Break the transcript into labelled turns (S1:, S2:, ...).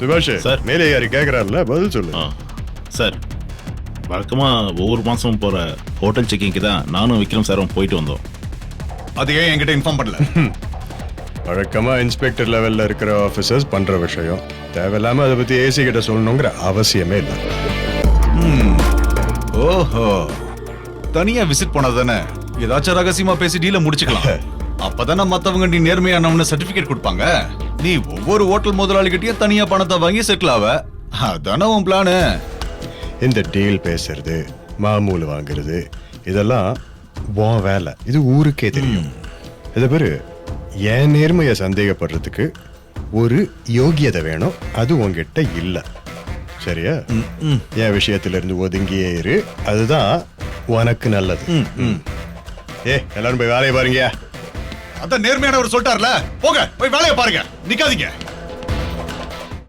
S1: சுபாஷ்
S2: சார்.
S1: மேலே யாரு கேக்குறாருல பதில் சொல்லு.
S2: சார் வழக்கமாக ஒவ்வொரு மாதமும் போகிற ஹோட்டல் செக்கிங்க்கு தான் நானும் விக்ரம் சாரும் போயிட்டு வந்தோம்.
S3: அது ஏன் என்கிட்ட இன்ஃபார்ம் பண்ணல?
S1: வழக்கமா இன்ஸ்பெக்டர் லெவல்ல இருக்கிற ஆபீசர்ஸ் பண்ற விஷயம். தேவையில்லாம அதை பத்தி ஏசி கிட்ட சொல்லணுங்கிற அவசியமே இல்லை.
S3: ஓஹோ, தனியா விசிட் போனது தானே, ஏதாச்சும் ரகசியமா பேசி டீல முடிச்சுக்கலாம். அப்பதானே மத்தவங்க நீ நேர்மையானவன்னு சர்டிபிகேட் கொடுப்பாங்க. நீ ஒவ்வொரு ஹோட்டல் முதலாளிகிட்டயும் தனியா பணத்தை வாங்கி செட்டில் ஆவ. அதானே உன் பிளானு?
S1: இந்த டீல் பேசுறது, மாமூல் வாங்குறது, இதெல்லாம் உன் வேலை. இது ஊருக்கே தெரியும். இதை பேரு என் நேர்மையை சந்தேகப்படுறதுக்கு ஒரு யோகியதை வேணும். அது உன்கிட்ட இல்ல. சரியா? என் விஷயத்துல இருந்து ஒதுங்கியே இரு. அதுதான் உனக்கு நல்லது. எல்லாரும் போய் வேலையை பாருங்க.
S3: அதான் நேர்மையானவர் சொல்லிட்டார்ல, போங்க போய் வேலையை பாருங்க, நிக்காதீங்க.